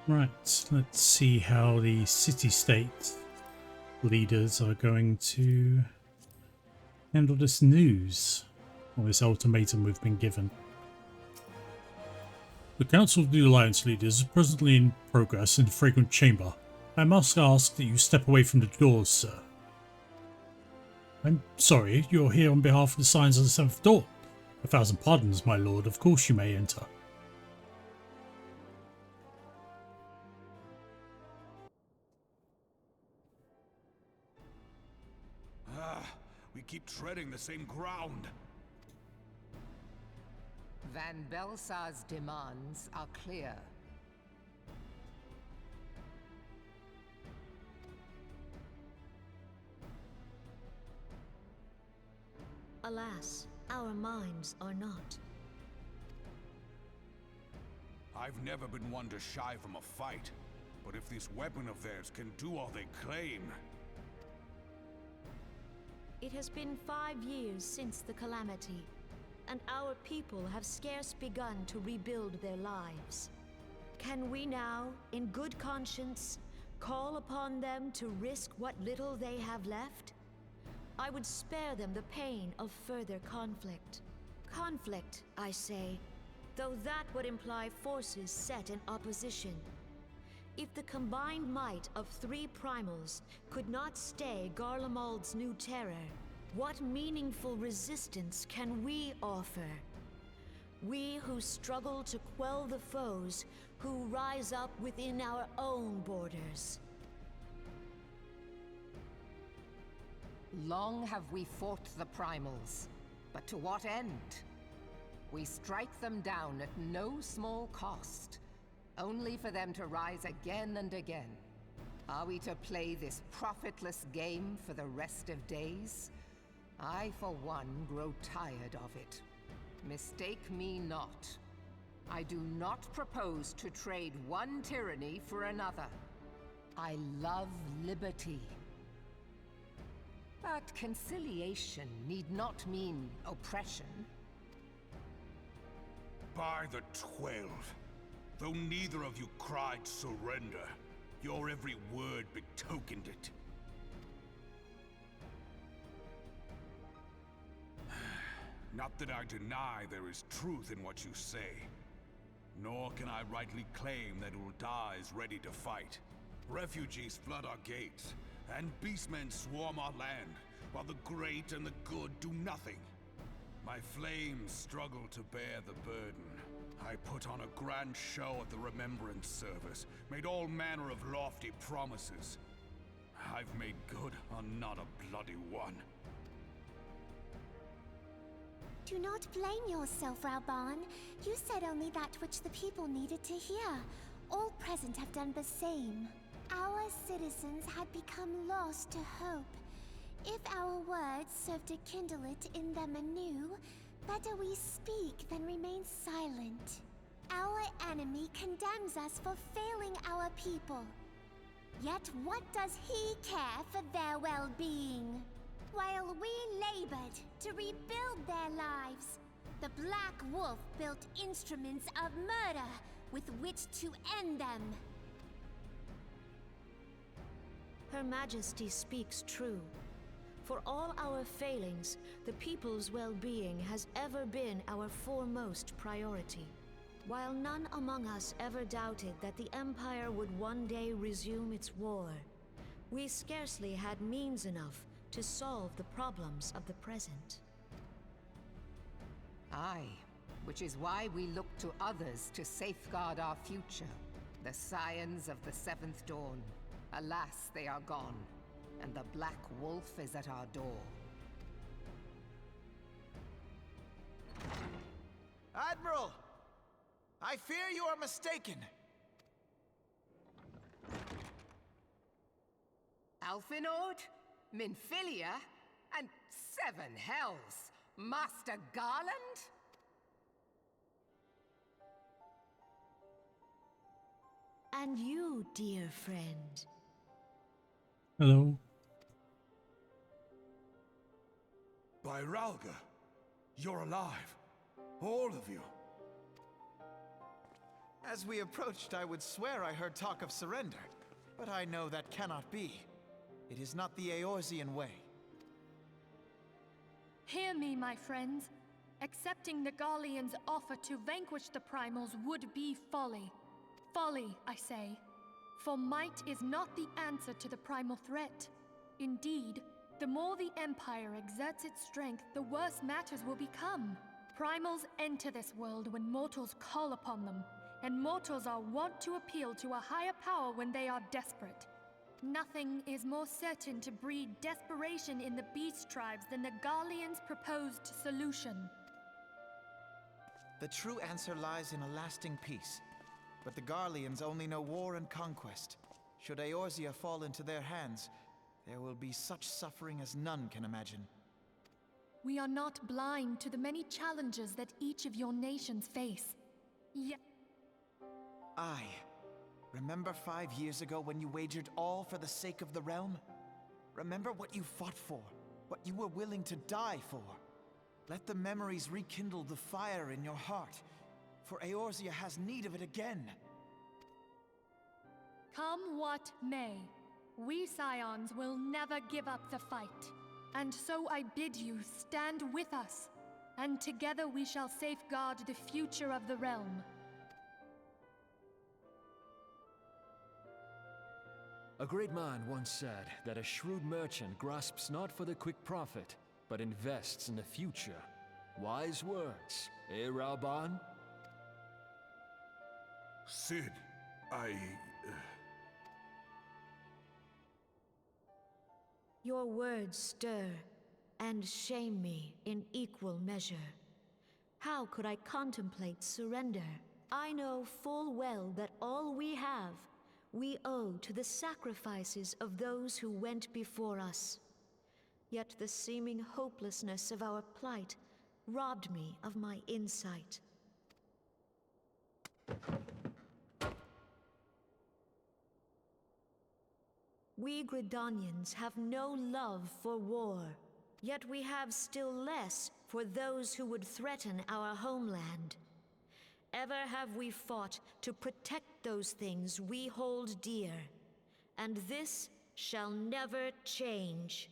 Right, let's see how the city-state leaders are going to handle this news, or this ultimatum we've been given. The Council of the Alliance leaders is presently in progress in the Fragrant Chamber. I must ask that you step away from the doors, sir. I'm sorry, you're here on behalf of the Signs of the Seventh Dawn. 1,000 pardons, my lord, of course you may enter. We keep treading the same ground. Van Belsar's demands are clear. Alas, our minds are not. I've never been one to shy from a fight, but if this weapon of theirs can do all they claim... It has been 5 years since the calamity, and our people have scarce begun to rebuild their lives. Can we now, in good conscience, call upon them to risk what little they have left? I would spare them the pain of further conflict. Conflict, I say, though that would imply forces set in opposition. If the combined might of 3 primals could not stay Garlemald's new terror, what meaningful resistance can we offer? We who struggle to quell the foes who rise up within our own borders. Long have we fought the primals, but to what end? We strike them down at no small cost, only for them to rise again and again. Are we to play this profitless game for the rest of days? I, for one, grow tired of it. Mistake me not. I do not propose to trade one tyranny for another. I love liberty. But conciliation need not mean oppression. By the 12, though neither of you cried surrender, your every word betokened it. Not that I deny there is truth in what you say, nor can I rightly claim that Ul'dah is ready to fight. Refugees flood our gates, and beastmen swarm our land, while the great and the good do nothing. My flames struggle to bear the burden. I put on a grand show at the Remembrance Service, made all manner of lofty promises. I've made good on not a bloody one. Do not blame yourself, Reborn. You said only that which the people needed to hear. All present have done the same. Our citizens had become lost to hope. If our words serve to kindle it in them anew, better we speak than remain silent. Our enemy condemns us for failing our people. Yet what does he care for their well-being? While we labored to rebuild their lives, the Black Wolf built instruments of murder with which to end them. Her Majesty speaks true. For all our failings, the people's well-being has ever been our foremost priority. While none among us ever doubted that the Empire would one day resume its war, we scarcely had means enough to solve the problems of the present. Aye, which is why we look to others to safeguard our future. The Scions of the Seventh Dawn. Alas, they are gone, and the Black Wolf is at our door. Admiral! I fear you are mistaken. Alphinaud? Minfilia? And 7 hells! Master Garland? And you, dear friend. Hello. By Ralga, you're alive. All of you. As we approached, I would swear I heard talk of surrender, but I know that cannot be. It is not the Eorzean way. Hear me, my friends. Accepting the Garleans' offer to vanquish the Primals would be folly. Folly, I say. For might is not the answer to the primal threat. Indeed, the more the Empire exerts its strength, the worse matters will become. Primals enter this world when mortals call upon them, and mortals are wont to appeal to a higher power when they are desperate. Nothing is more certain to breed desperation in the beast tribes than the Garleans' proposed solution. The true answer lies in a lasting peace. But the Garleans only know war and conquest. Should Eorzea fall into their hands, there will be such suffering as none can imagine. We are not blind to the many challenges that each of your nations face. Yet Remember 5 years ago when you wagered all for the sake of the realm? Remember what you fought for, what you were willing to die for. Let the memories rekindle the fire in your heart, for Eorzea has need of it again. come what may, we Scions will never give up the fight. And so I bid you stand with us, and together we shall safeguard the future of the realm. A great man once said that a shrewd merchant grasps not for the quick profit, but invests in the future. Wise words, eh, Reborn? Sid, Your words stir and shame me in equal measure. How could I contemplate surrender? I know full well that all we have, we owe to the sacrifices of those who went before us. Yet the seeming hopelessness of our plight robbed me of my insight. We Gridanians have no love for war, yet we have still less for those who would threaten our homeland. Ever have we fought to protect those things we hold dear, and this shall never change.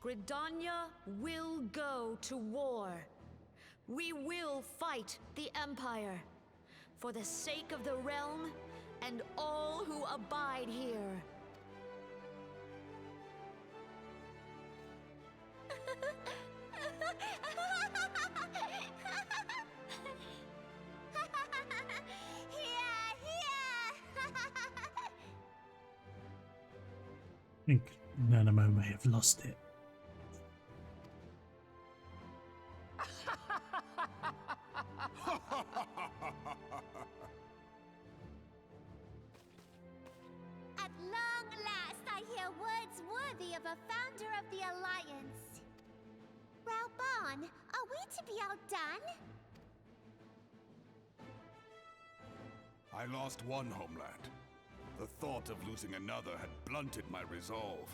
Gridania will go to war. We will fight the Empire, for the sake of the realm and all who abide here. I think Nanamo may have lost it. At long last, I hear words worthy of a founder of the Alliance. Reborn, are we to be outdone? I lost one homeland. The thought of losing another had blunted my resolve.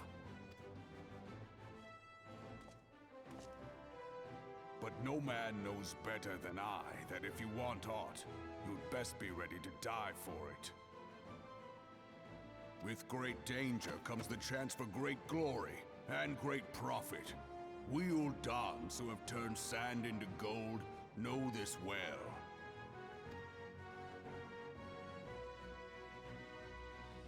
But no man knows better than I that if you want aught, you'd best be ready to die for it. With great danger comes the chance for great glory and great profit. We Uldans who have turned sand into gold know this well.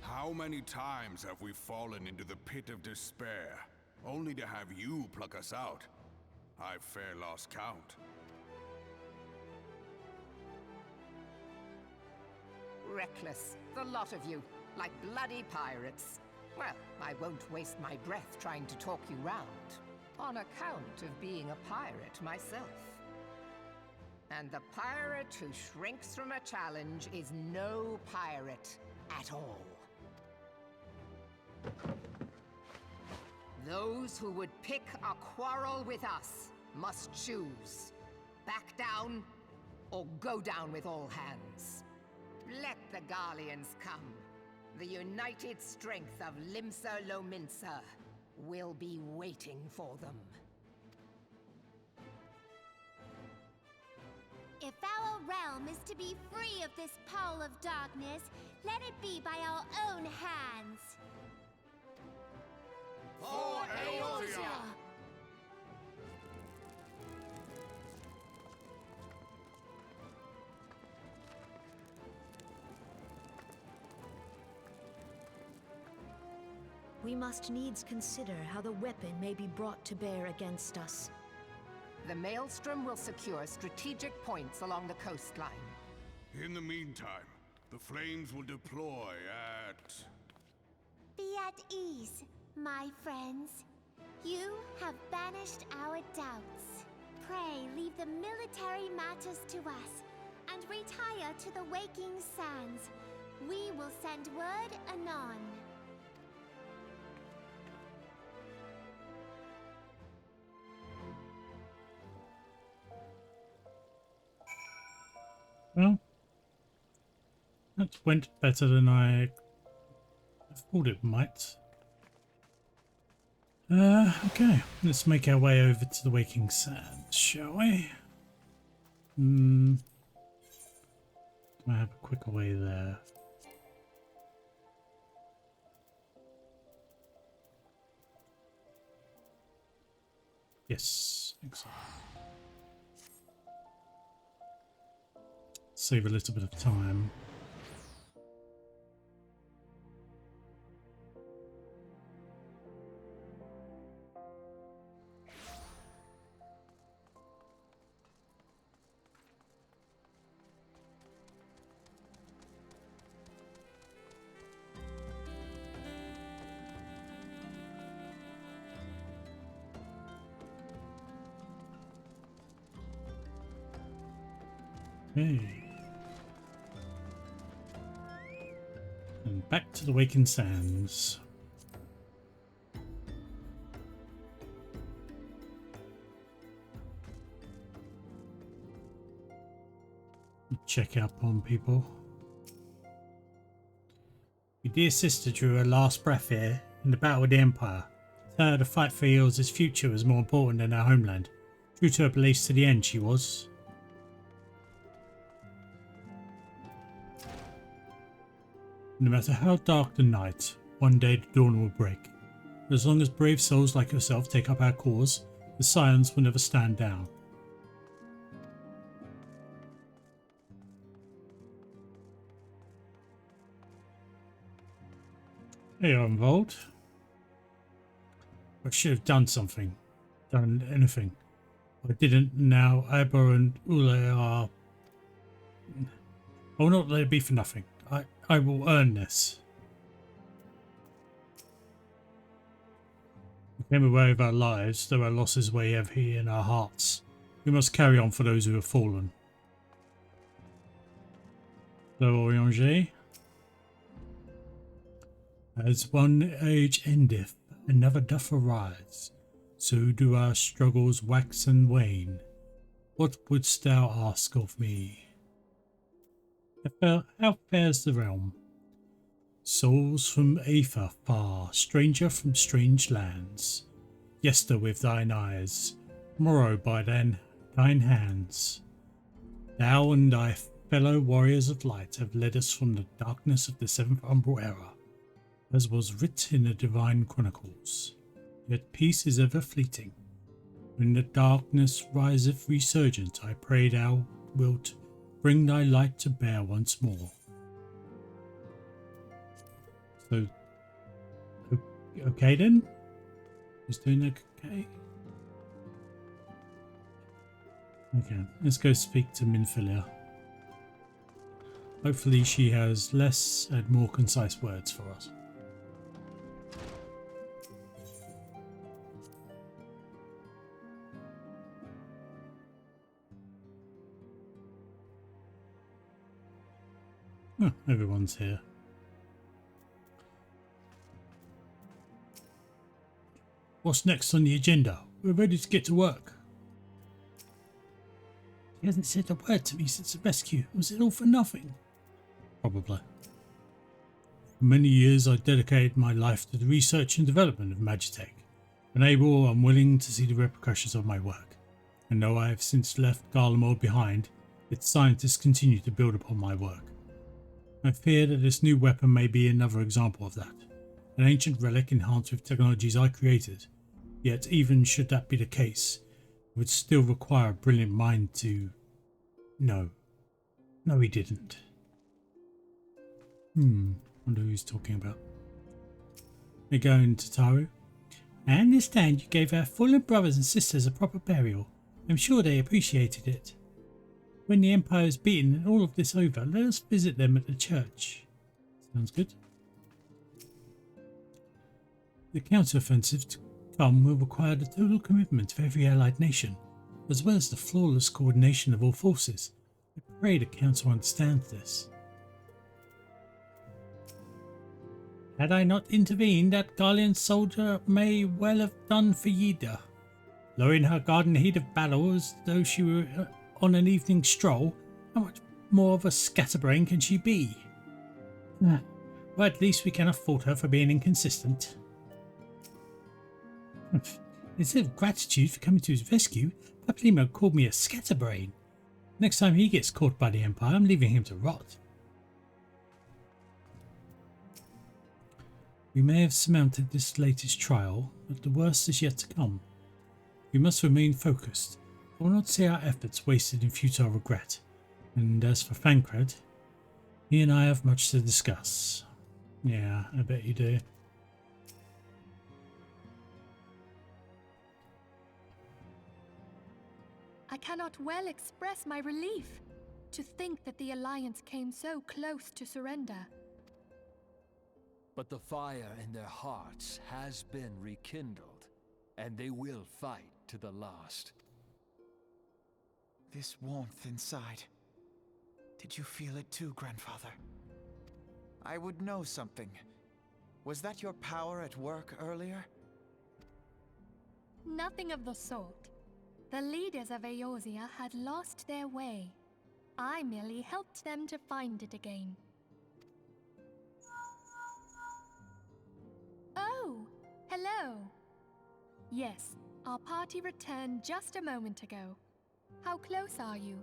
How many times have we fallen into the pit of despair, only to have you pluck us out? I've fair lost count. Reckless, the lot of you, like bloody pirates. Well, I won't waste my breath trying to talk you round, on account of being a pirate myself. And the pirate who shrinks from a challenge is no pirate at all. Those who would pick a quarrel with us must choose. Back down, or go down with all hands. Let the Garleans come. The united strength of Limsa Lominsa will be waiting for them. realm is to be free of this pall of darkness, let it be by our own hands. For Eorzea! We must needs consider how the weapon may be brought to bear against us. The Maelstrom will secure strategic points along the coastline. In the meantime, the flames will deploy at... Be at ease, my friends. You have banished our doubts. Pray leave the military matters to us, and retire to the Waking Sands. We will send word anon. Well, that went better than I thought it might. Okay, let's make our way over to the Waking Sands, shall we? Do I have a quicker way there? Yes, excellent. Save a little bit of time. Okay. And back to the Waking Sands. Check up on people. Your dear sister drew her last breath here in the battle with the Empire. To her, the fight for Eorzea's future was more important than her homeland. True to her beliefs to the end, she was. No matter how dark the night, one day the dawn will break. But as long as brave souls like yourself take up our cause, the Scions will never stand down. Hey, I'm involved. I should have done something. Done anything. I didn't. Now Abba and Ule are... I will not let it be for nothing. I will earn this. We came away with our lives, though our losses weigh heavy in our hearts. We must carry on for those who have fallen. So, Orianger. As one age endeth, another doth arise. So do our struggles wax and wane. What wouldst thou ask of me? How fares the realm? Souls from Aether far, stranger from strange lands. Yester with thine eyes, morrow by thine hands. Thou and thy fellow warriors of light have led us from the darkness of the seventh umbral era, as was writ in the divine chronicles. Yet peace is ever fleeting. When the darkness riseth resurgent, I pray thou wilt bring thy light to bear once more. So, okay then? Just doing okay? Okay, let's go speak to Minfilia. Hopefully she has less and more concise words for us. Oh, everyone's here. What's next on the agenda? We're ready to get to work. He hasn't said a word to me since the rescue. Was it all for nothing? Probably. For many years I dedicated my life to the research and development of Magitech, unable or unwilling to see the repercussions of my work. And though I have since left Garlemald behind, its scientists continue to build upon my work. I fear that this new weapon may be another example of that, an ancient relic enhanced with technologies I created. Yet even should that be the case, it would still require a brilliant mind to... No, he didn't. Wonder who he's talking about. They go into Taru. I understand you gave our fallen brothers and sisters a proper burial. I'm sure they appreciated it. When the Empire is beaten and all of this over, let us visit them at the church. Sounds good. The counter-offensive to come will require the total commitment of every allied nation, as well as the flawless coordination of all forces. I pray the Council understands this. Had I not intervened, that Garlean soldier may well have done for Yida. Lowering her guard in the heat of battle as though she were on an evening stroll, how much more of a scatterbrain can she be? Well, at least we cannot fault her for being inconsistent. Instead of gratitude for coming to his rescue, Paplimo called me a scatterbrain. Next time he gets caught by the Empire, I'm leaving him to rot. We may have surmounted this latest trial, but the worst is yet to come. We must remain focused. I will not see our efforts wasted in futile regret. And as for Thancred, he and I have much to discuss. Yeah, I bet you do. I cannot well express my relief to think that the Alliance came so close to surrender. But the fire in their hearts has been rekindled, and they will fight to the last. This warmth inside. Did you feel it too, Grandfather? I would know something. Was that your power at work earlier? Nothing of the sort. The leaders of Eorzea had lost their way. I merely helped them to find it again. Oh, hello. Yes, our party returned just a moment ago. How close are you?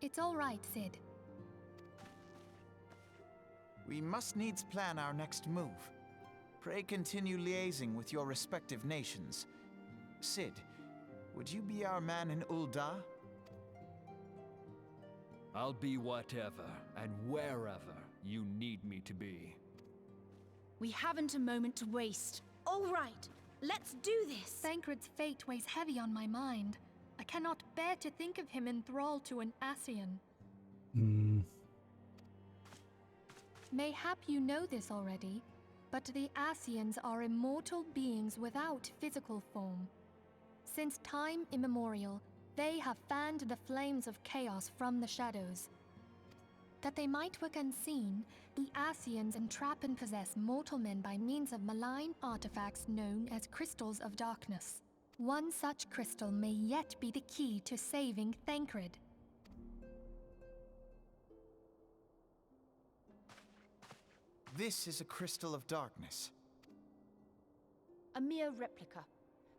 It's all right, Sid. We must needs plan our next move. Pray continue liaising with your respective nations. Sid, would you be our man in Ul'dah? I'll be whatever and wherever you need me to be. We haven't a moment to waste. All right, let's do this! Thancred's fate weighs heavy on my mind. I cannot bear to think of him in thrall to an Ascian. Mayhap you know this already, but the Ascians are immortal beings without physical form. Since time immemorial, they have fanned the flames of chaos from the shadows. That they might work unseen, the Ascians entrap and possess mortal men by means of malign artifacts known as crystals of darkness. One such crystal may yet be the key to saving Thancred. This is a crystal of darkness. A mere replica,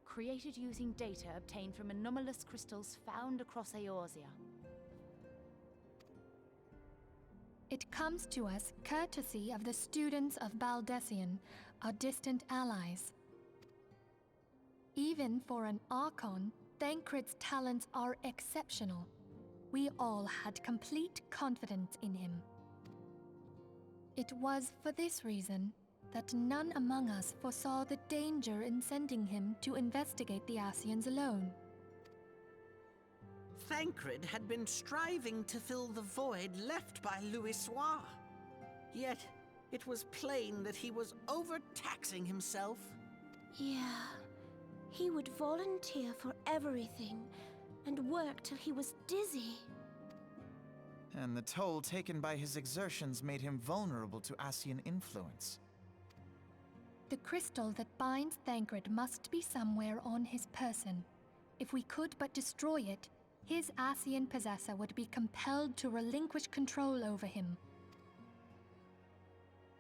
created using data obtained from anomalous crystals found across Eorzea. It comes to us courtesy of the students of Baldessian, our distant allies. Even for an Archon, Thancred's talents are exceptional. We all had complete confidence in him. It was for this reason that none among us foresaw the danger in sending him to investigate the Ascians alone. Thancred had been striving to fill the void left by Louisoix. Yet, it was plain that he was overtaxing himself. Yeah, he would volunteer for everything and work till he was dizzy. And the toll taken by his exertions made him vulnerable to Ascian influence. The crystal that binds Thancred must be somewhere on his person. If we could but destroy it, his Ascian possessor would be compelled to relinquish control over him.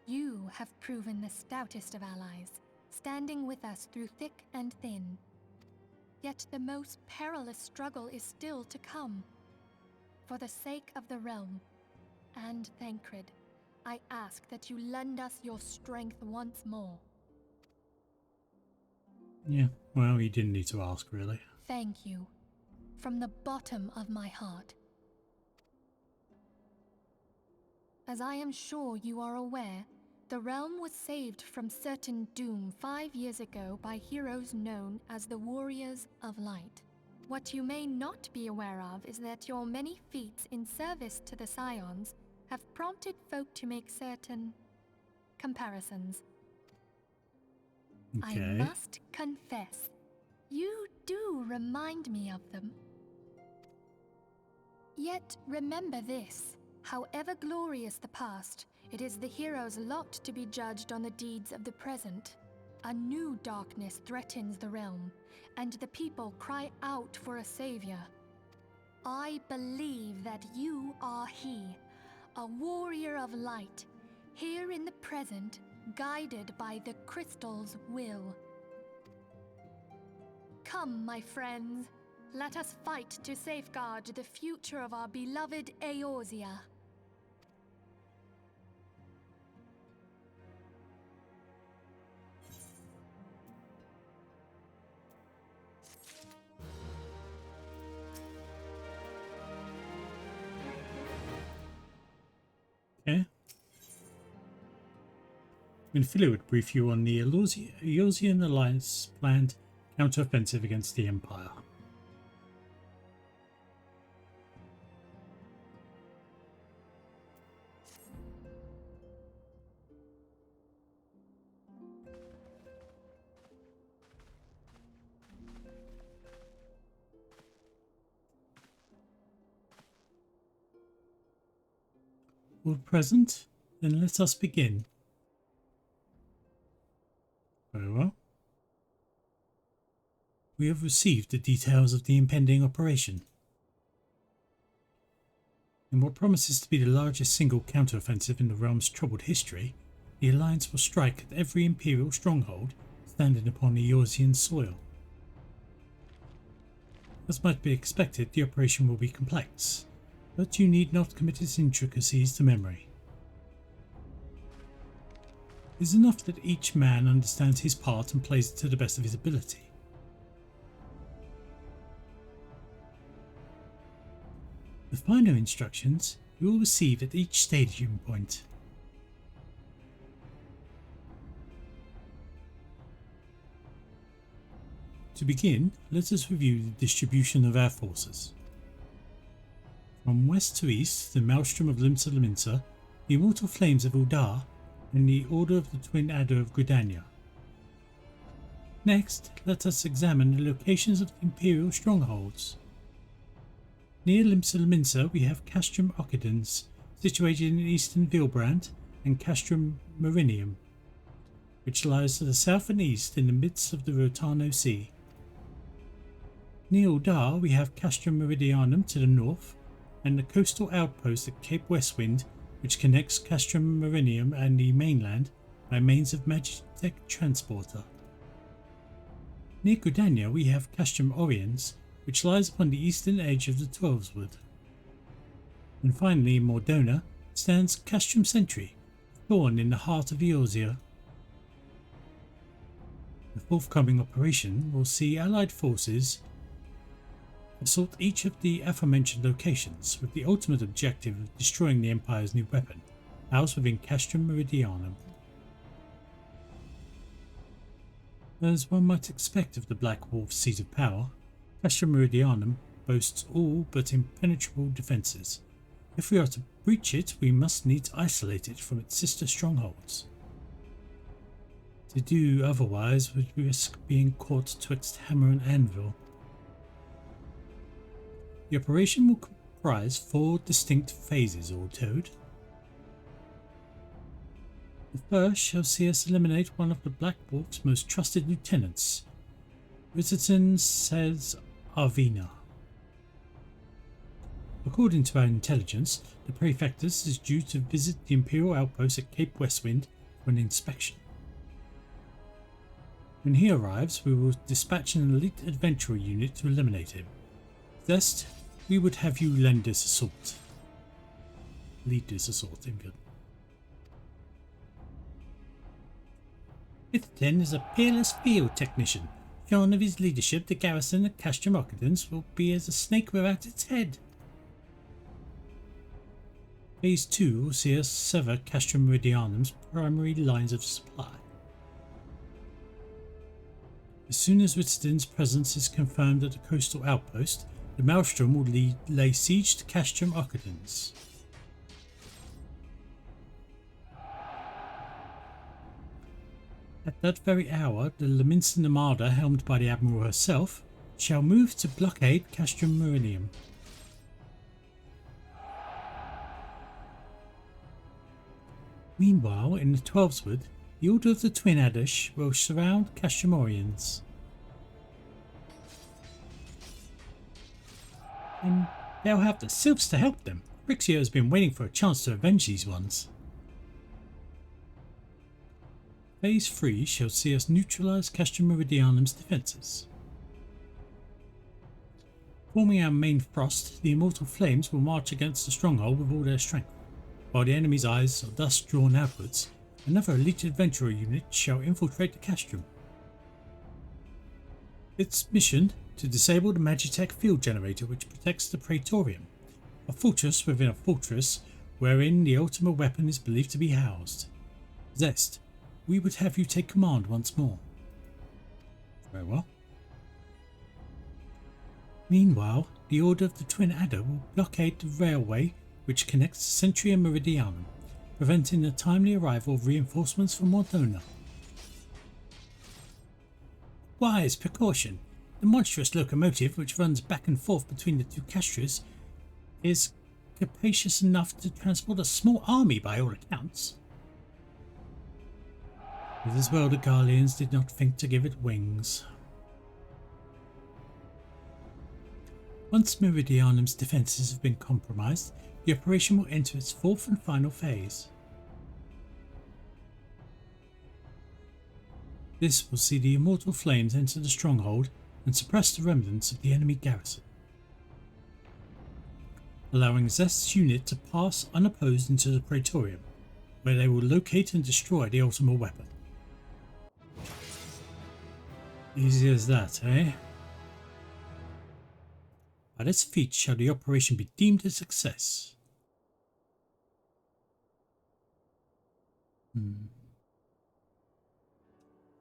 You have proven the stoutest of allies, standing with us through thick and thin. Yet the most perilous struggle is still to come. For the sake of the realm, and Thancred, I ask that you lend us your strength once more. Yeah, well, you didn't need to ask, really. Thank you. From the bottom of my heart. As I am sure you are aware, the realm was saved from certain doom 5 years ago by heroes known as the Warriors of Light. What you may not be aware of is that your many feats in service to the Scions have prompted folk to make certain comparisons. Okay. I must confess, you do remind me of them. Yet remember this, however glorious the past, it is the hero's lot to be judged on the deeds of the present. A new darkness threatens the realm, and the people cry out for a savior. I believe that you are he, a warrior of light, here in the present, guided by the crystal's will. Come, my friends, let us fight to safeguard the future of our beloved Eorzea. Okay. Minfilia would brief you on the Eorzean Alliance planned counter-offensive against the Empire. All present? Then let us begin. Very well. We have received the details of the impending operation. In what promises to be the largest single counteroffensive in the realm's troubled history, the Alliance will strike at every Imperial Stronghold standing upon the Eorzean soil. As might be expected, the operation will be complex, but you need not commit its intricacies to memory. It is enough that each man understands his part and plays it to the best of his ability. The finer instructions you will receive at each staging point. To begin, let us review the distribution of our forces. From west to east, the Maelstrom of Limsa Lominsa, the Immortal Flames of Uldar, and the Order of the Twin Adder of Gridania. Next, let us examine the locations of the Imperial Strongholds. Near Limsa Lominsa we have Castrum Ocidens, situated in eastern Vilbrand, and Castrum Marinium, which lies to the south and east in the midst of the Rotano Sea. Near Uldar we have Castrum Meridianum to the north, and the coastal outpost at Cape Westwind, which connects Castrum Marinium and the mainland by means of Magitech Transporter. Near Gridania we have Castrum Oriens, which lies upon the eastern edge of the Twelveswood. And finally, in Mordona, stands Castrum Sentry, a thorn in the heart of Eorzea. The forthcoming operation will see Allied forces assault each of the aforementioned locations, with the ultimate objective of destroying the Empire's new weapon, housed within Castrum Meridianum. As one might expect of the Black Wolf's seat of power, Castrum Meridianum boasts all but impenetrable defences. If we are to breach it, we must needs isolate it from its sister strongholds. To do otherwise would risk being caught twixt hammer and anvil. The operation will comprise 4 distinct phases, all told. The first shall see us eliminate one of the Black Wolf's most trusted lieutenants, Ritzton says Arvina. According to our intelligence, the Praefectus is due to visit the Imperial outpost at Cape Westwind for an inspection. When he arrives, we will dispatch an elite adventurer unit to eliminate him. Zest, we would have you lend this assault. Lead this assault, good. 5th 10 is a peerless field technician. Shorn of his leadership, the garrison at Castrum Occupants will be as a snake without its head. Phase 2 will see us sever Castrum Meridianum's primary lines of supply. As soon as Wittstone's presence is confirmed at the coastal outpost, the Maelstrom will lay siege to Castrum Occupants. At that very hour, the Laminston Armada, helmed by the Admiral herself, shall move to blockade Castrum Meridium. Meanwhile, in the Twelveswood, the Order of the Twin Addish will surround Castrumorians. And they'll have the Sylphs to help them. Rixio has been waiting for a chance to avenge these ones. Phase 3 shall see us neutralise Castrum Meridianum's defences. Forming our main thrust, the Immortal Flames will march against the stronghold with all their strength. While the enemy's eyes are thus drawn outwards, another elite adventurer unit shall infiltrate the Castrum. Its mission: to disable the Magitech field generator which protects the Praetorium, a fortress within a fortress wherein the ultimate weapon is believed to be housed. Zest, we would have you take command once more. Very well. Meanwhile, the Order of the Twin Adder will blockade the railway which connects Century and Meridianum, preventing the timely arrival of reinforcements from Mordona. Wise precaution. The monstrous locomotive which runs back and forth between the two castries is capacious enough to transport a small army by all accounts. It is well the Garleans did not think to give it wings. Once Meridianum's defences have been compromised, the operation will enter its 4th and final phase. This will see the Immortal Flames enter the stronghold and suppress the remnants of the enemy garrison, allowing Zest's unit to pass unopposed into the Praetorium, where they will locate and destroy the ultimate weapon. Easy as that, eh? By this feat shall the operation be deemed a success.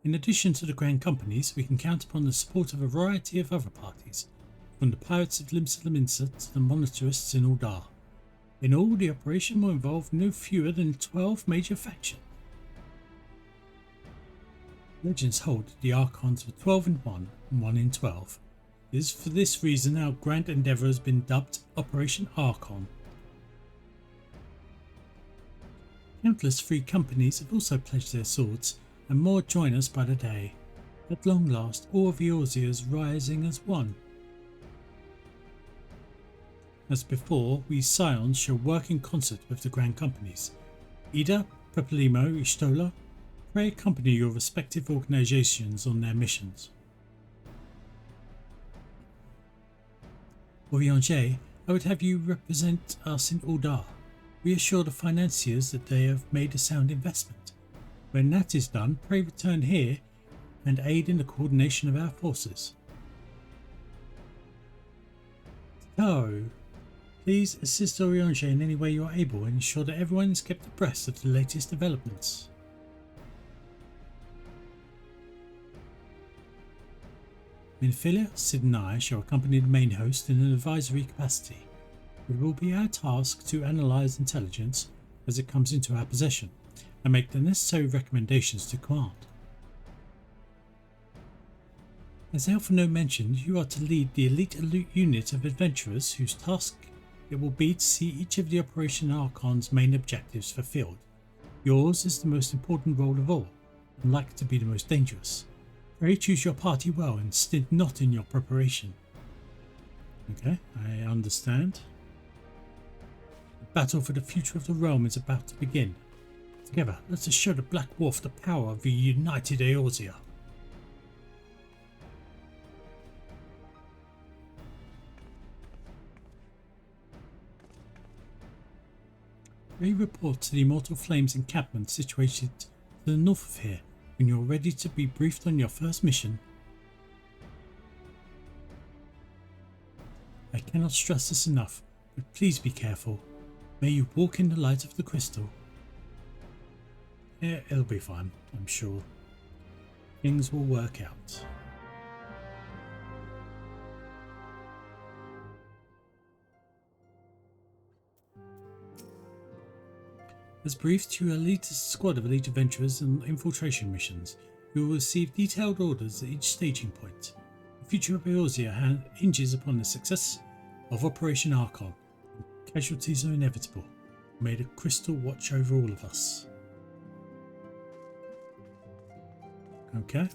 In addition to the Grand Companies, we can count upon the support of a variety of other parties, from the Pirates of Limsa to the Monetarists in Uldar. In all, the operation will involve no fewer than 12 major factions. Legends hold that the Archons were 12 in 1 and 1 in 12. It is for this reason our grand endeavour has been dubbed Operation Archon. Countless free companies have also pledged their swords, and more join us by the day. At long last, all of Eorzea is rising as one. As before, we Scions shall work in concert with the grand companies. Ida, Pepolimo, Ishtola, pray accompany your respective organisations on their missions. Orianger, I would have you represent us in Uldar. Reassure the financiers that they have made a sound investment. When that is done, pray return here and aid in the coordination of our forces. So, please assist Orianger in any way you are able and ensure that everyone is kept abreast of the latest developments. Minfilia, Sid and I shall accompany the main host in an advisory capacity. It will be our task to analyse intelligence as it comes into our possession and make the necessary recommendations to command. As Alphino mentioned, you are to lead the elite unit of adventurers whose task it will be to see each of the Operation Archon's main objectives fulfilled. Yours is the most important role of all, and likely to be the most dangerous. Pray choose your party well and stint not in your preparation. Okay, I understand. The battle for the future of the realm is about to begin. Together, let us show the Black Wolf the power of a united Eorzea. Report to the Immortal Flames encampment situated to the north of here when you're ready to be briefed on your first mission. I cannot stress this enough, but please be careful. May you walk in the light of the crystal. Yeah, it'll be fine, I'm sure. Things will work out. As briefed to your elitist squad of elite adventurers and infiltration missions, you will receive detailed orders at each staging point. The future of Eorzea hinges upon the success of Operation Archon. Casualties are inevitable. May the crystal watch over all of us. Okay.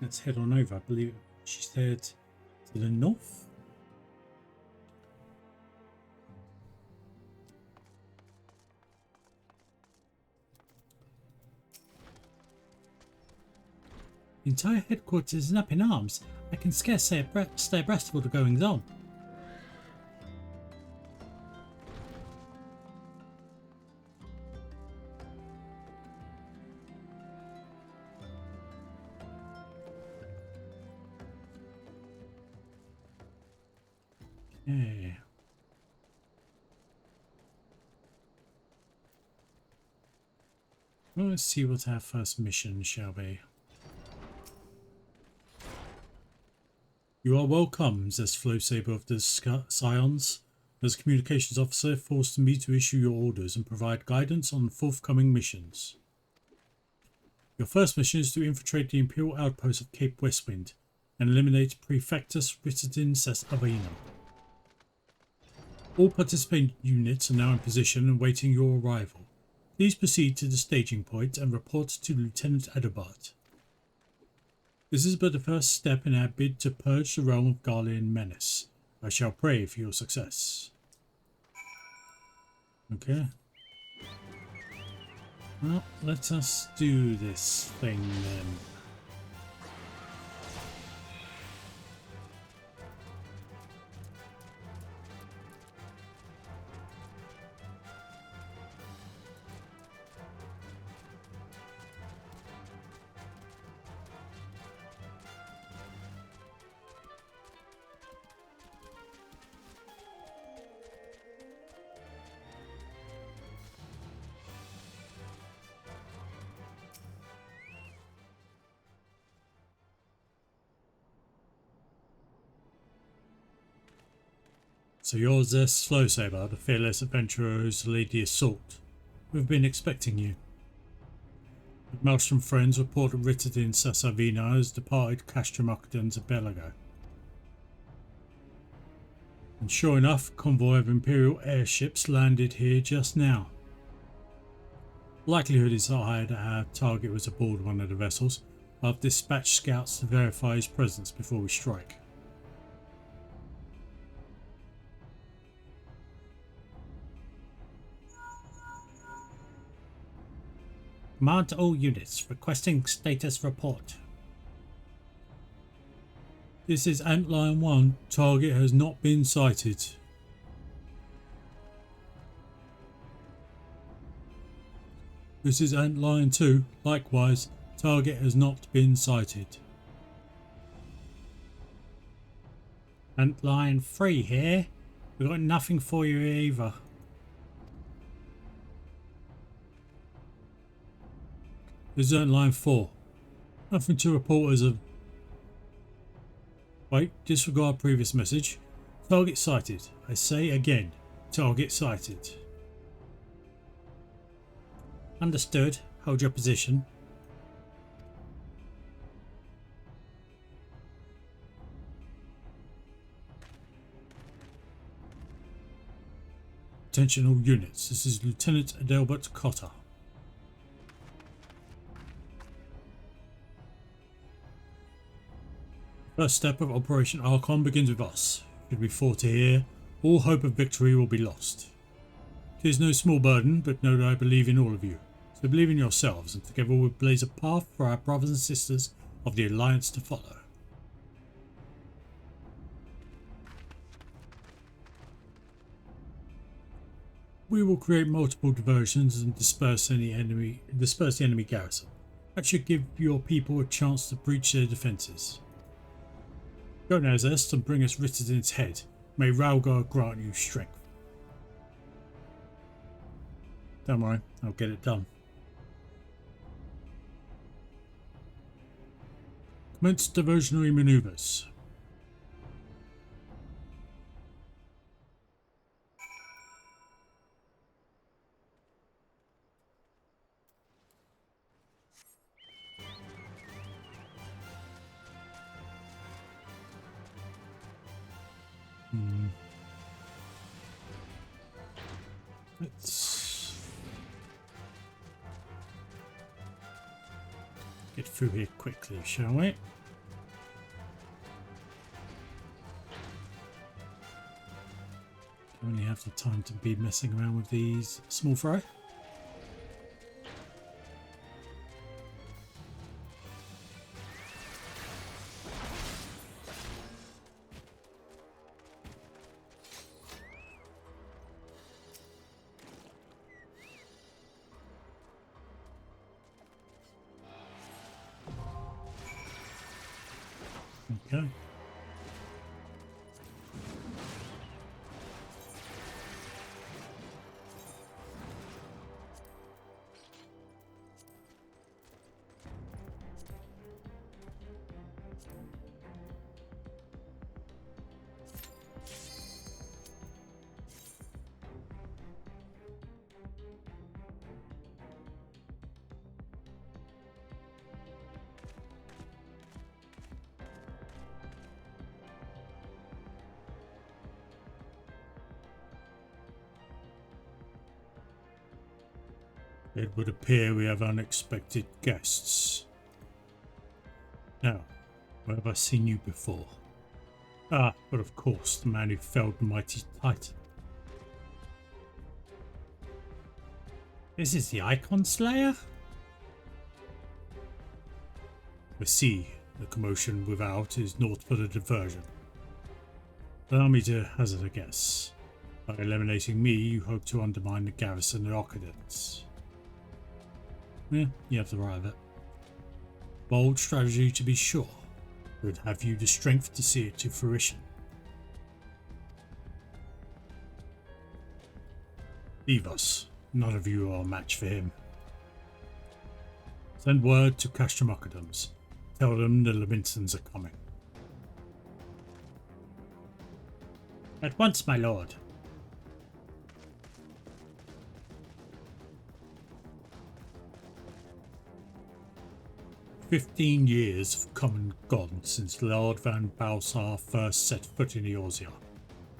Let's head on over. I believe she said to the north. The entire headquarters is up in arms. I can scarce stay abreast of all the goings on. Okay. Well, let's see what our first mission shall be. You are welcome, Zest Flowsaber of the Scions. As communications officer, forced me to issue your orders and provide guidance on forthcoming missions. Your first mission is to infiltrate the Imperial outpost of Cape Westwind and eliminate Prefectus Ritterdin Ses Avena. All participating units are now in position and waiting your arrival. Please proceed to the staging point and report to Lieutenant Adobart. This is but the first step in our bid to purge the realm of Garlean menace. I shall pray for your success. Okay. Well, let us do this thing then. So you're Zest Flowsaber, the fearless adventurer who's to lead the assault. We've been expecting you. Maelstrom friends report that Ritterdin Sasavina has departed Castrum Occidens of Belago. And sure enough, a convoy of Imperial airships landed here just now. Likelihood is high that our target was aboard one of the vessels. I've dispatched scouts to verify his presence before we strike. Command to all units, requesting status report. This is Antlion 1. Target has not been sighted. This is Antlion 2. Likewise, target has not been sighted. Antlion 3 here. We've got nothing for you either. This is Antlion 4. Nothing to report as of... Wait, disregard previous message. Target sighted. I say again, target sighted. Understood. Hold your position. Attention all units. This is Lieutenant Adelbert Cotter. First step of Operation Archon begins with us. Should we falter here, all hope of victory will be lost. It is no small burden, but know that I believe in all of you. So believe in yourselves, and together we'll blaze a path for our brothers and sisters of the Alliance to follow. We will create multiple diversions and disperse the enemy garrison. That should give your people a chance to breach their defences. Go now, Zest, and bring us Ritterden's head. May Ralgar grant you strength. Don't worry, I'll get it done. Commence Diversionary Maneuvers. Let's get through here quickly, shall we? Don't really have the time to be messing around with these small fry. Okay. It would appear we have unexpected guests. Now, where have I seen you before? Ah, but of course, the man who felled the mighty Titan. This is the Icon Slayer? I see. The commotion without is naught but a diversion. Allow me to hazard a guess. By eliminating me, you hope to undermine the garrison at Occupants. Yeah, you have the right of it. Bold strategy to be sure, but have you the strength to see it to fruition? Leave us. None of you are a match for him. Send word to Castramocadums. Tell them the Lamintons are coming. At once, my lord. "15 years have come and gone since Lord Van Balsar first set foot in Eorzea.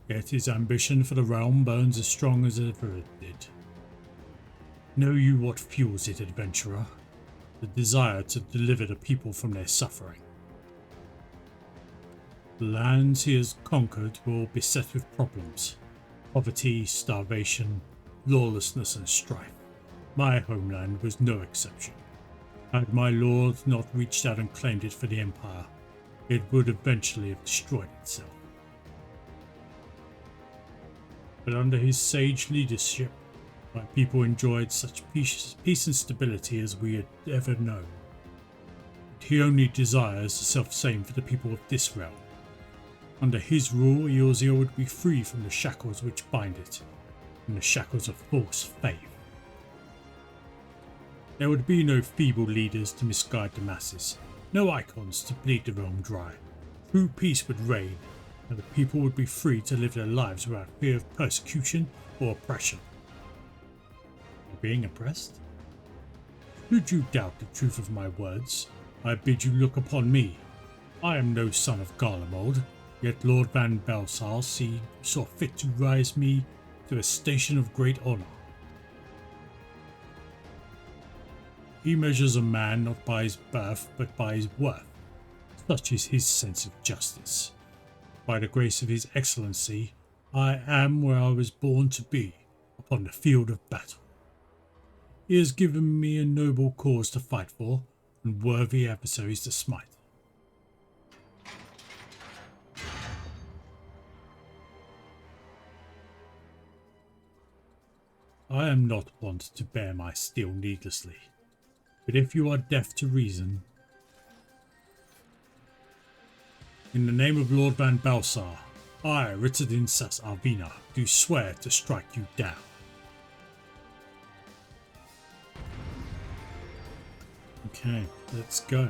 Yet his ambition for the realm burns as strong as ever it did. Know you what fuels it, adventurer? The desire to deliver the people from their suffering. The lands he has conquered were all beset with problems. Poverty, starvation, lawlessness and strife. My homeland was no exception. Had my lord not reached out and claimed it for the Empire, it would eventually have destroyed itself. But under his sage leadership, my people enjoyed such peace and stability as we had ever known. But he only desires the self-same for the people of this realm. Under his rule, Eorzea would be free from the shackles which bind it, and the shackles of false faith. There would be no feeble leaders to misguide the masses, no icons to bleed the realm dry. True peace would reign, and the people would be free to live their lives without fear of persecution or oppression. You're being oppressed? Should you doubt the truth of my words, I bid you look upon me. I am no son of Garlemald, yet Lord Van Balsar saw fit to rise me to a station of great honour. He measures a man not by his birth, but by his worth. Such is his sense of justice. By the grace of His Excellency, I am where I was born to be, upon the field of battle. He has given me a noble cause to fight for, and worthy adversaries to smite. I am not wont to bear my steel needlessly, but if you are deaf to reason, in the name of Lord Van Balsar, I, Ritterdin Sas Arvina, do swear to strike you down. Okay, let's go.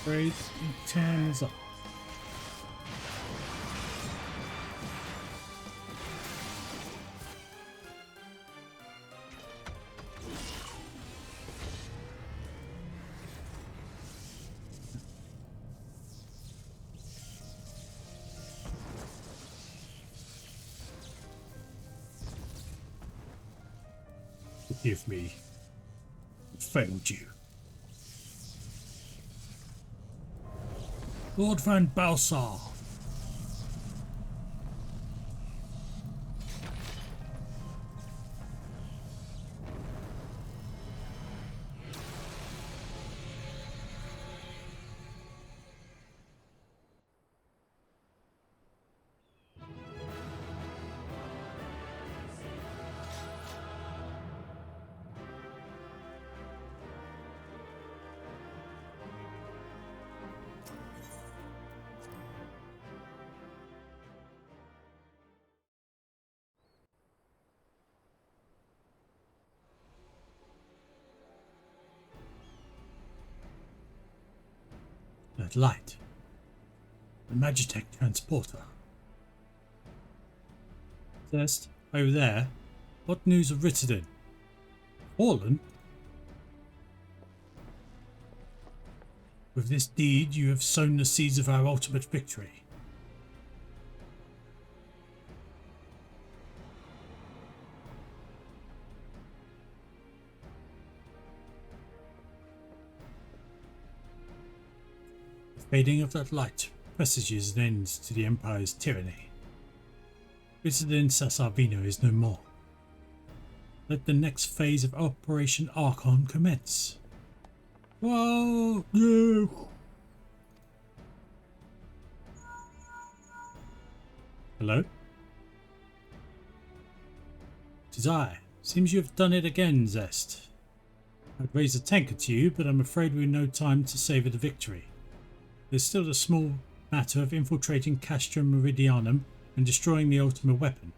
Grade 10 is up. Forgive me. I failed you. Lord Van Balsar. That light. The Magitech transporter. Zest, over there. What news of Ritterdin? Fallen? With this deed, you have sown the seeds of our ultimate victory. The fading of that light presages an end to the Empire's tyranny. Ritterdin Sas Arvina is no more. Let the next phase of Operation Archon commence. Whoa! Yeah. Hello? 'Tis I. Seems you have done it again, Zest. I'd raise a tanker to you, but I'm afraid we've no time to savour the victory. There's still the small matter of infiltrating Castrum Meridianum and destroying the ultimate weapon.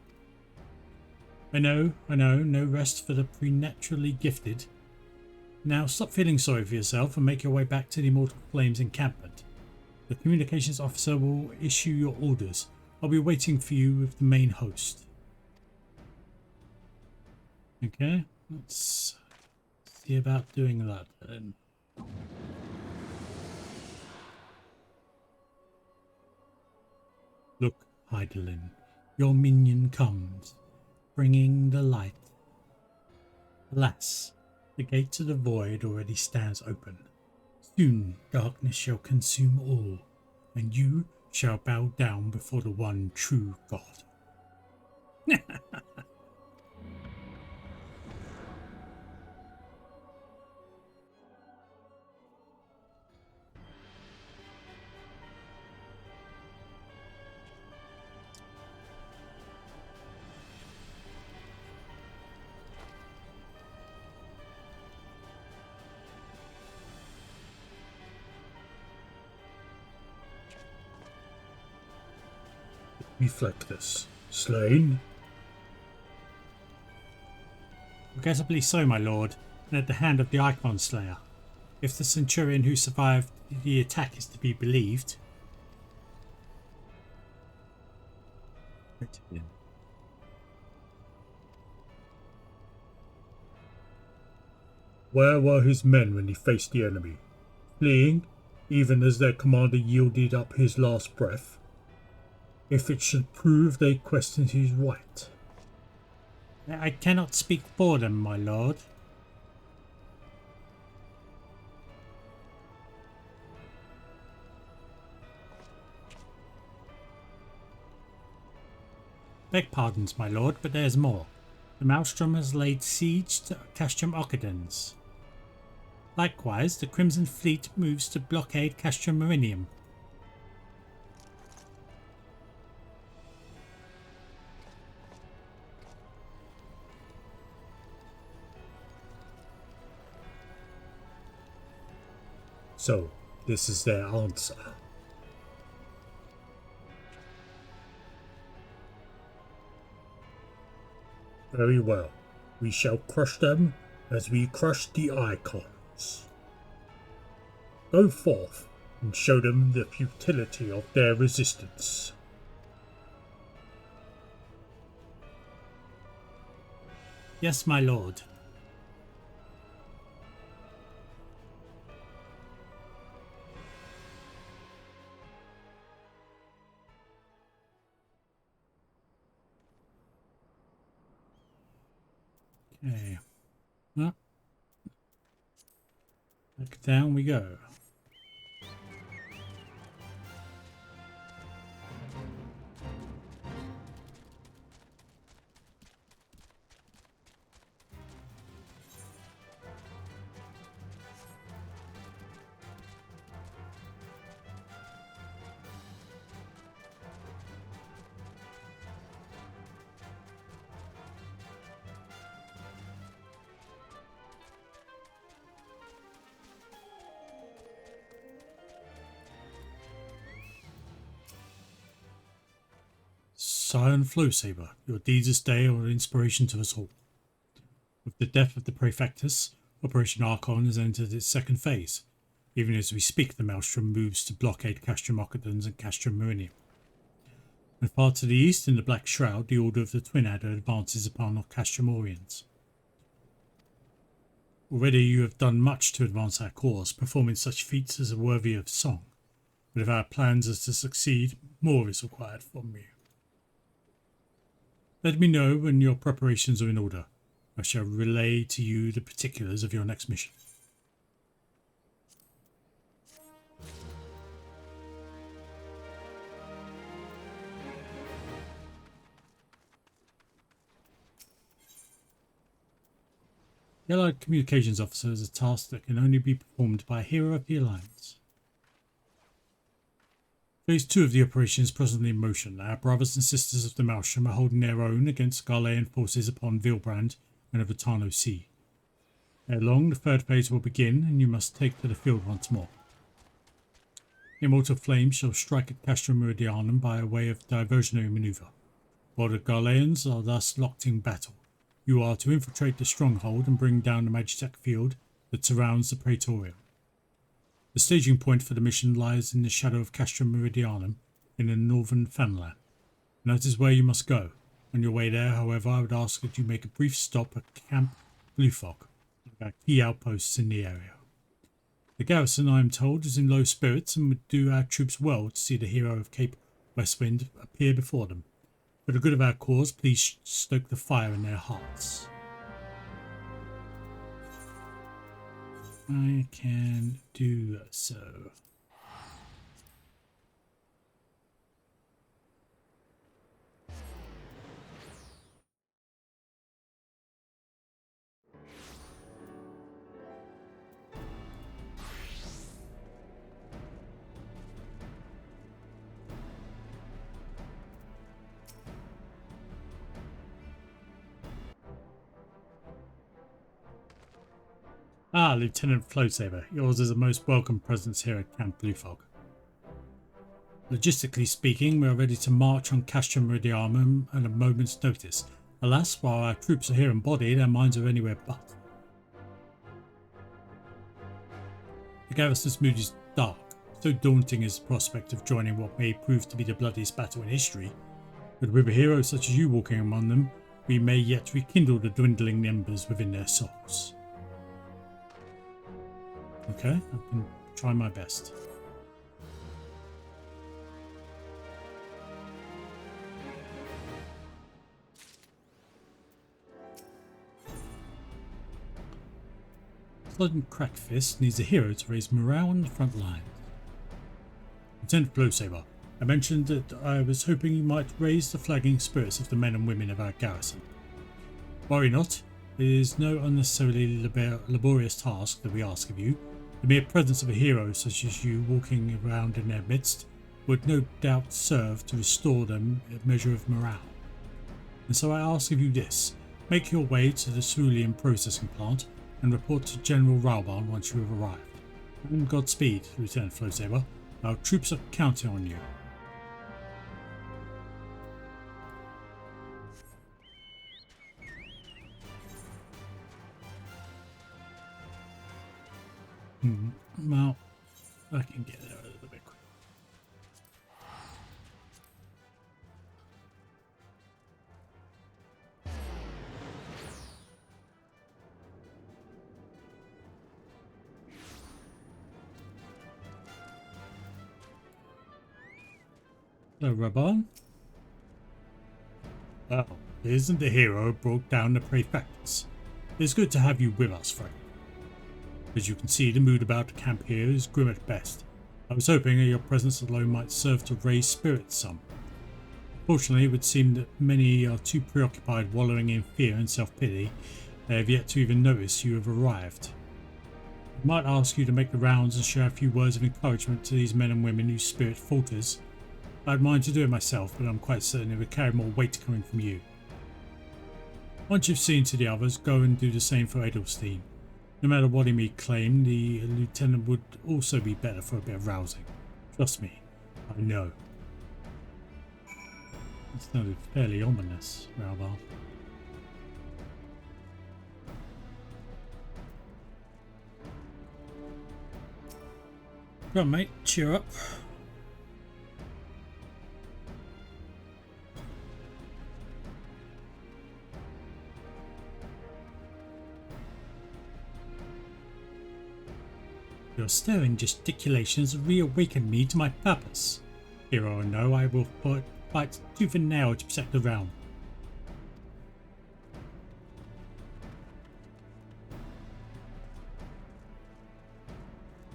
I know, no rest for the preternaturally gifted. Now stop feeling sorry for yourself and make your way back to the Immortal Flames encampment. The communications officer will issue your orders. I'll be waiting for you with the main host. Okay, let's see about doing that then. Look, Hydaelyn, your minion comes, bringing the light. Alas, the gate to the void already stands open. Soon darkness shall consume all, and you shall bow down before the one true God. reflect this. Slain? Regrettably so, my lord, and at the hand of the Icon Slayer. If the Centurion who survived the attack is to be believed. Where were his men when he faced the enemy? Fleeing, even as their commander yielded up his last breath? If it should prove they questioned his right. I cannot speak for them, my lord. Beg pardons, my lord, but there's more. The Maelstrom has laid siege to Castrum Occadens. Likewise, the Crimson Fleet moves to blockade Castrum Marinium. So, this is their answer. Very well. We shall crush them as we crush the Icons. Go forth and show them the futility of their resistance. Yes, my lord. Okay. Well, back down we go. Scion Flowsaber, your deeds this day are an inspiration to us all. With the death of the Praefectus, Operation Archon has entered its second phase. Even as we speak, the Maelstrom moves to blockade Castrum Occadens and Castrum Marinium. And far to the east, in the Black Shroud, the Order of the Twin Adder advances upon Castrum Oriens. Already you have done much to advance our cause, performing such feats as are worthy of song. But if our plans are to succeed, more is required from you. Let me know when your preparations are in order. I shall relay to you the particulars of your next mission. The Allied Communications Officer is a task that can only be performed by a hero of the Alliance. Phase 2 of the operation is presently in motion. Our brothers and sisters of the Maelstrom are holding their own against Garlean forces upon Vilbrand and the Vitano Sea. Ere long, the third phase will begin, and you must take to the field once more. Immortal Flames shall strike at Castrum Meridianum by way of Diversionary Maneuver. While the Garleans are thus locked in battle, you are to infiltrate the stronghold and bring down the Magitech field that surrounds the Praetorium. The staging point for the mission lies in the shadow of Castrum Meridianum in the northern Fenland, and that is where you must go. On your way there, however, I would ask that you make a brief stop at Camp Bluefog, one of our key outposts in the area. The garrison, I am told, is in low spirits and would do our troops well to see the hero of Cape Westwind appear before them. For the good of our cause, please stoke the fire in their hearts. I can do so. Ah, Lieutenant Floatsaber, yours is a most welcome presence here at Camp Bluefog. Logistically speaking, we are ready to march on Castra Meridianum at a moment's notice. Alas, while our troops are here in body, their minds are anywhere but. The garrison's mood is dark. So daunting is the prospect of joining what may prove to be the bloodiest battle in history. But with heroes such as you walking among them, we may yet rekindle the dwindling embers within their souls. Okay, I can try my best. Sudden Crackfist needs a hero to raise morale on the front line. Lieutenant Blowsaber, I mentioned that I was hoping you might raise the flagging spirits of the men and women of our garrison. Worry not, it is no unnecessarily laborious task that we ask of you. The mere presence of a hero such as you walking around in their midst would no doubt serve to restore them a measure of morale. And so I ask of you this: make your way to the cerulean processing plant and report to General Reborn once you have arrived. And Godspeed, Lieutenant Flowsaber. Our troops are counting on you. Well, I can get there a little bit quicker. Hello, Reborn. Well, isn't the hero who brought down the Praefectus? It's good to have you with us, friend. As you can see, the mood about the camp here is grim at best. I was hoping that your presence alone might serve to raise spirits some. Fortunately, it would seem that many are too preoccupied wallowing in fear and self-pity, they have yet to even notice you have arrived. I might ask you to make the rounds and share a few words of encouragement to these men and women whose spirit falters. I'd mind to do it myself, but I'm quite certain it would carry more weight coming from you. Once you've seen to the others, go and do the same for Edelstein. No matter what he may claim, the lieutenant would also be better for a bit of rousing. Trust me, I know. It sounded fairly ominous, Reborn. Come on, mate, cheer up. Your stirring gesticulations reawakened me to my purpose. Hero or no, I will fight tooth and nail to protect the realm.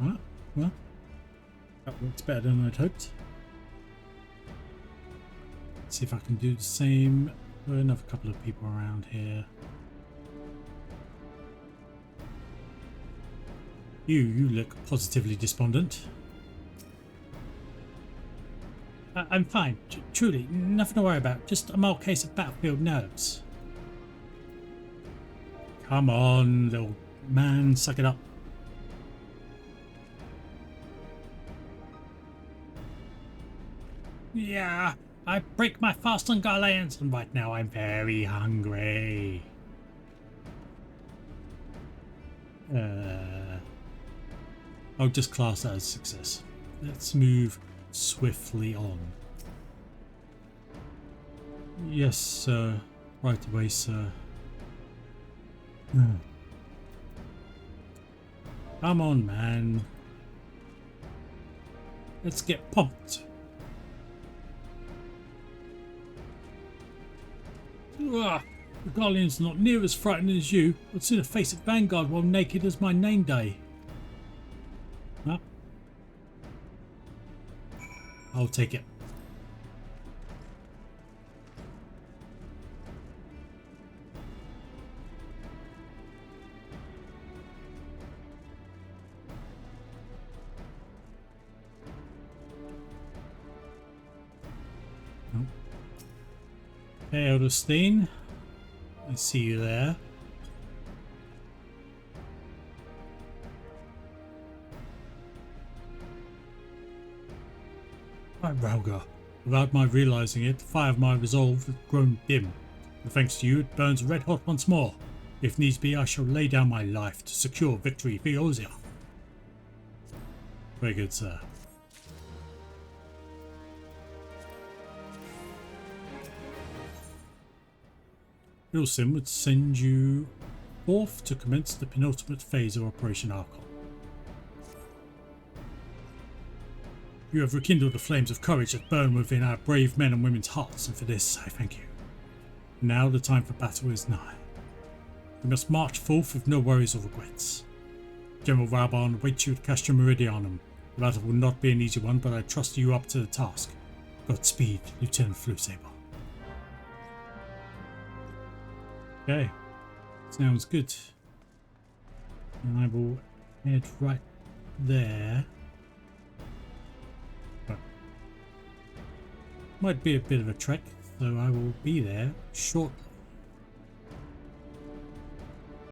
Alright, well, that works better than I'd hoped. Let's see if I can do the same for another couple of people around here. You look positively despondent. I'm fine, truly, nothing to worry about, just a mild case of battlefield nerves. Come on, little man, suck it up. Yeah, I break my fast on Garleans, and right now I'm very hungry. I'll just class that as a success. Let's move swiftly on. Yes, sir. Right away, sir. Come on, man. Let's get pumped. The Guardian's not near as frightening as you. I'd sooner face a Vanguard while naked as my name day. Huh? I'll take it. Hey, Edelstein. I see you there. By Rauga. Without my realizing it, the fire of my resolve had grown dim. But thanks to you, it burns red hot once more. If needs be, I shall lay down my life to secure victory for Eorzea. Very good, sir. Wilson would send you forth to commence the penultimate phase of Operation Archon. You have rekindled the flames of courage that burn within our brave men and women's hearts, and for this I thank you. Now the time for battle is nigh. We must march forth with no worries or regrets. General Reborn awaits you at Castra Meridianum. The battle will not be an easy one, but I trust you up to the task. Godspeed, Lieutenant Flusaber. Okay, sounds good. And I will head right there. But might be a bit of a trek, so I will be there shortly.